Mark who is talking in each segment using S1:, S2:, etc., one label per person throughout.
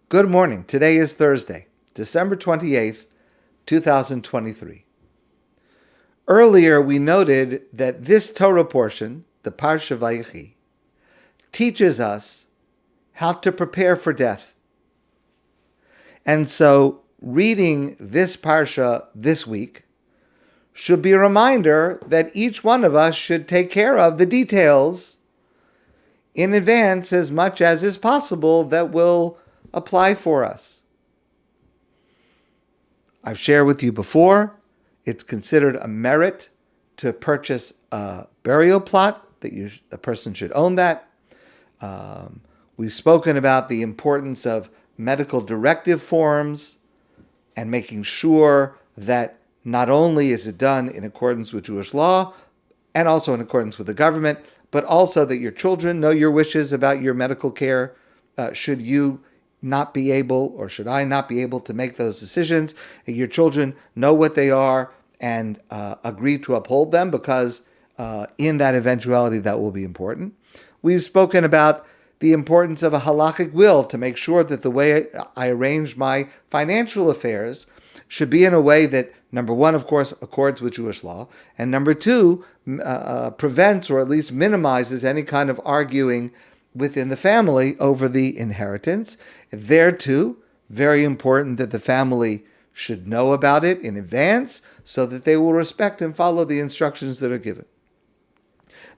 S1: Good morning. Today is Thursday, December 28th, 2023. Earlier, we noted that this Torah portion, the Parsha Vayechi, teaches us how to prepare for death. And so, reading this Parsha this week should be a reminder that each one of us should take care of the details in advance as much as is possible that will apply for us. I've shared with you before, it's considered a merit to purchase a burial plot, that a person should own that. We've spoken about the importance of medical directive forms and making sure that not only is it done in accordance with Jewish law and also in accordance with the government, but also that your children know your wishes about your medical care. Should you not be able, or should I not be able to make those decisions, your children know what they are and agree to uphold them, because in that eventuality that will be important. We've spoken about the importance of a halakhic will to make sure that the way I arrange my financial affairs should be in a way that, number one, of course, accords with Jewish law, and number two, prevents or at least minimizes any kind of arguing within the family over the inheritance. There too, very important that the family should know about it in advance so that they will respect and follow the instructions that are given.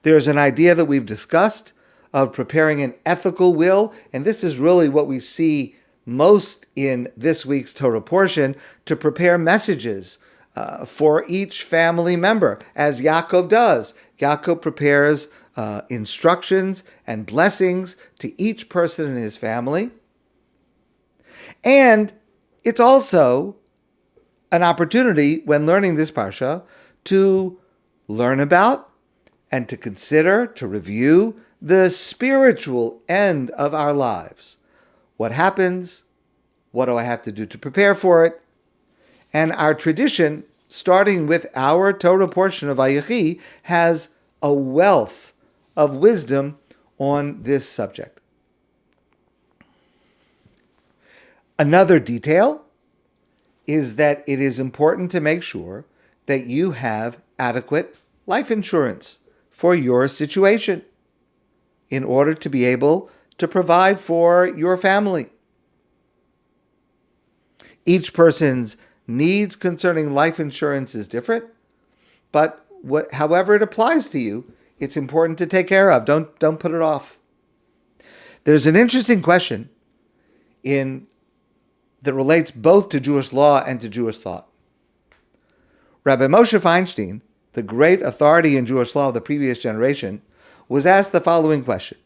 S1: There's an idea that we've discussed of preparing an ethical will, and this is really what we see most in this week's Torah portion, to prepare messages for each family member, as Yaakov does. Yaakov prepares instructions and blessings to each person in his family. And it's also an opportunity, when learning this parsha, to learn about and to consider, to review the spiritual end of our lives. What happens? What do I have to do to prepare for it? And our tradition, starting with our Torah portion of Vayechi, has a wealth of wisdom on this subject. Another detail is that it is important to make sure that you have adequate life insurance for your situation in order to be able to provide for your family. Each person's needs concerning life insurance is different, but however it applies to you, it's important to take care of. Don't put it off. There's an interesting question that relates both to Jewish law and to Jewish thought. Rabbi Moshe Feinstein, the great authority in Jewish law of the previous generation, was asked the following question: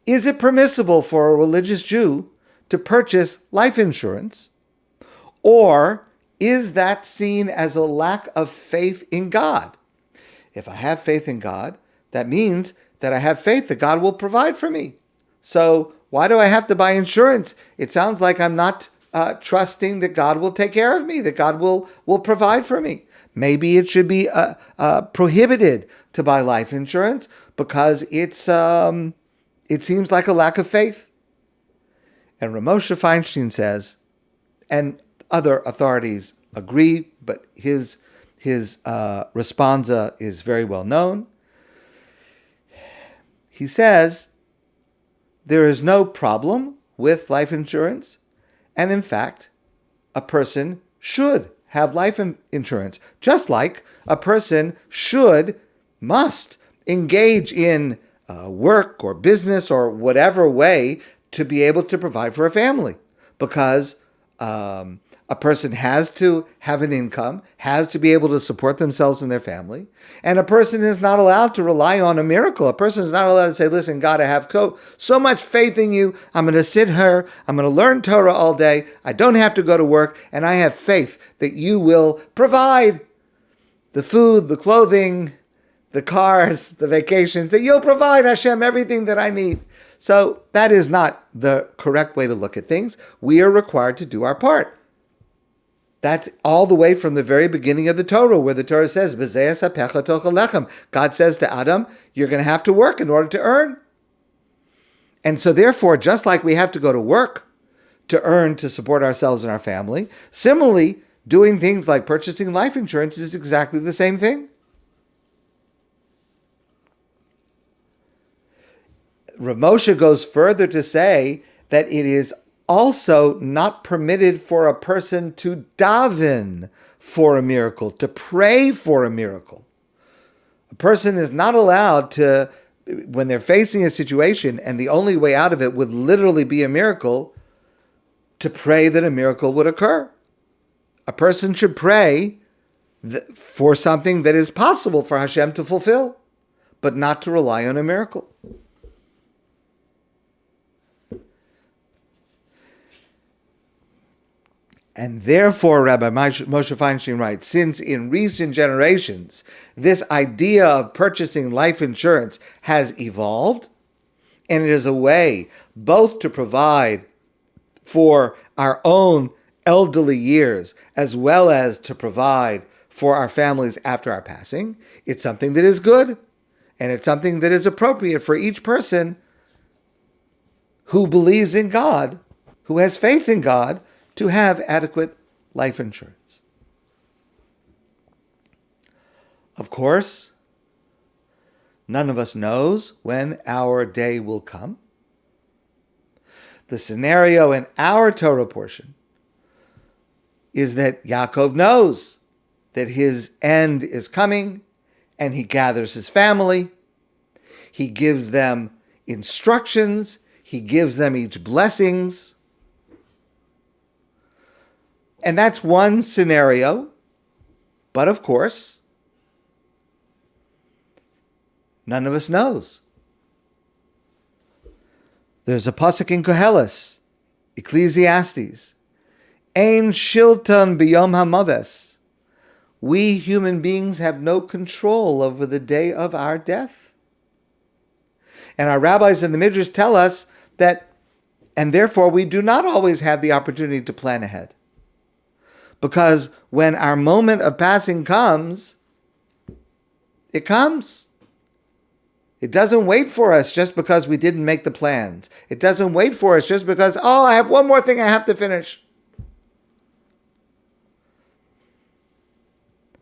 S1: is it permissible for a religious Jew to purchase life insurance, or is that seen as a lack of faith in God? If I have faith in God, that means that I have faith that God will provide for me. So why do I have to buy insurance? It sounds like I'm not trusting that God will take care of me, that God will provide for me. Maybe it should be prohibited to buy life insurance because it seems like a lack of faith. And Ramosha Feinstein says, and other authorities agree, but his responsa is very well known. He says there is no problem with life insurance, and in fact, a person should have life insurance, just like a person must engage in work or business or whatever way to be able to provide for a family, because a person has to have an income, has to be able to support themselves and their family, and a person is not allowed to rely on a miracle. A person is not allowed to say, listen, God, I have so much faith in you, I'm going to sit here, I'm going to learn Torah all day, I don't have to go to work, and I have faith that you will provide the food, the clothing, the cars, the vacations, that you'll provide, Hashem, everything that I need. So that is not the correct way to look at things. We are required to do our part. That's all the way from the very beginning of the Torah, where the Torah says, God says to Adam, you're going to have to work in order to earn. And so therefore, just like we have to go to work to earn to support ourselves and our family. Similarly, doing things like purchasing life insurance is exactly the same thing. Rav Moshe goes further to say that it is also not permitted for a person to daven for a miracle, to pray for a miracle. A person is not allowed to, when they're facing a situation and the only way out of it would literally be a miracle, to pray that a miracle would occur. A person should pray for something that is possible for Hashem to fulfill, but not to rely on a miracle. And therefore, Rabbi Moshe Feinstein writes, since in recent generations, this idea of purchasing life insurance has evolved, and it is a way both to provide for our own elderly years, as well as to provide for our families after our passing, it's something that is good, and it's something that is appropriate for each person who believes in God, who has faith in God, to have adequate life insurance. Of course, none of us knows when our day will come. The scenario in our Torah portion is that Yaakov knows that his end is coming, and he gathers his family. He gives them instructions. He gives them each blessings. And that's one scenario. But of course, none of us knows. There's a pasuk in Koheles, Ecclesiastes, Ein shilton biyom hamaves. We human beings have no control over the day of our death. And our rabbis and the Midrash tell us that, and therefore we do not always have the opportunity to plan ahead. Because when our moment of passing comes, it comes. It doesn't wait for us just because we didn't make the plans. It doesn't wait for us just because, I have one more thing I have to finish.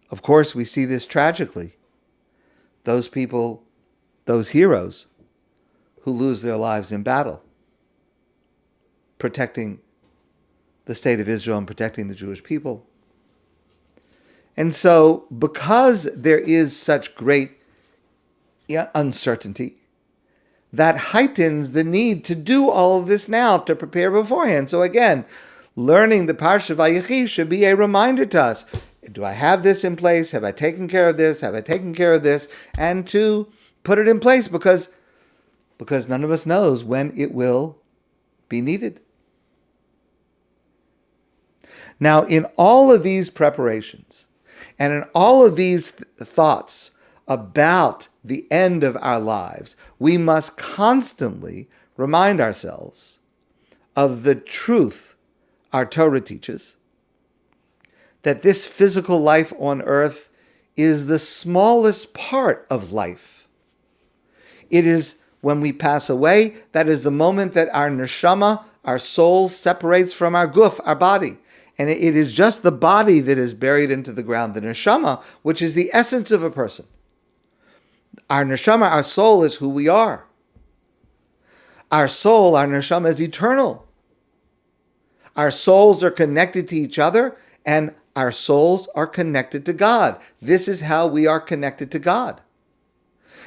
S1: Of course, we see this tragically. Those people, those heroes who lose their lives in battle, protecting the state of Israel and protecting the Jewish people. And so, because there is such great uncertainty, that heightens the need to do all of this now, to prepare beforehand. So again, learning the Parsha Vayechi should be a reminder to us. Do I have this in place? Have I taken care of this? Have I taken care of this? And to put it in place because none of us knows when it will be needed. Now, in all of these preparations and in all of these thoughts about the end of our lives, we must constantly remind ourselves of the truth our Torah teaches, that this physical life on earth is the smallest part of life. It is when we pass away, that is the moment that our neshama, our soul, separates from our guf, our body. And it is just the body that is buried into the ground, the neshama, which is the essence of a person. Our neshama, our soul, is who we are. Our soul, our neshama, is eternal. Our souls are connected to each other, and our souls are connected to God. This is how we are connected to God.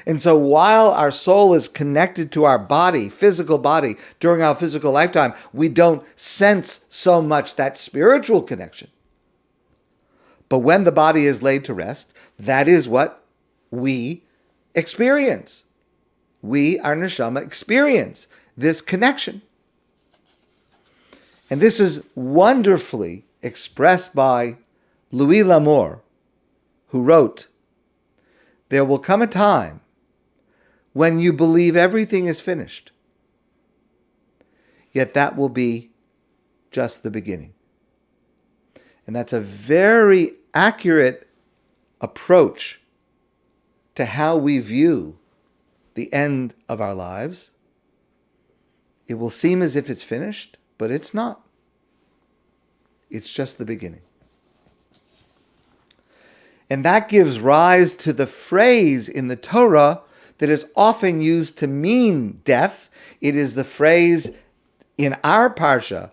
S1: And so while our soul is connected to our body, physical body, during our physical lifetime, we don't sense so much that spiritual connection. But when the body is laid to rest, that is what we experience. We, our neshama, experience this connection. And this is wonderfully expressed by Louis L'Amour, who wrote, "There will come a time when you believe everything is finished. Yet that will be just the beginning." And that's a very accurate approach to how we view the end of our lives. It will seem as if it's finished, but it's not. It's just the beginning. And that gives rise to the phrase in the Torah that is often used to mean death. It is the phrase in our parsha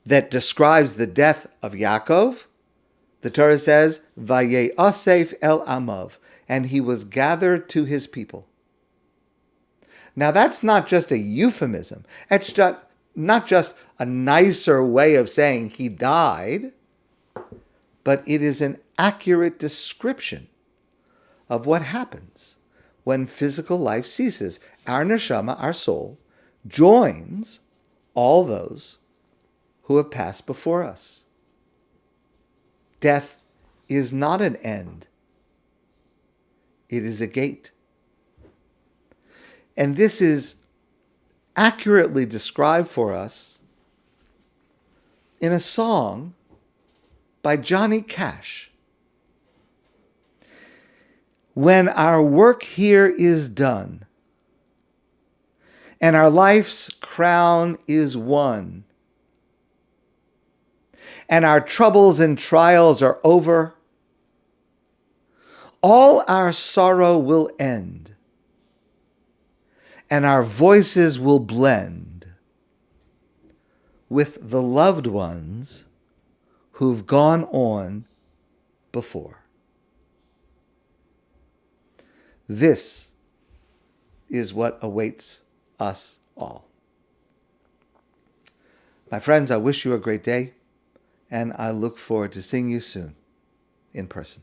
S1: that describes the death of Yaakov. The Torah says, Vayasef el amav, and he was gathered to his people. Now that's not just a euphemism. It's not just a nicer way of saying he died, but it is an accurate description of what happens when physical life ceases. Our neshama, our soul, joins all those who have passed before us. Death is not an end. It is a gate. And this is accurately described for us in a song by Jonny Cash. When our work here is done and our life's crown is won, and our troubles and trials are over, all our sorrow will end, and our voices will blend with the loved ones who've gone on before. This is what awaits us all. My friends, I wish you a great day, and I look forward to seeing you soon in person.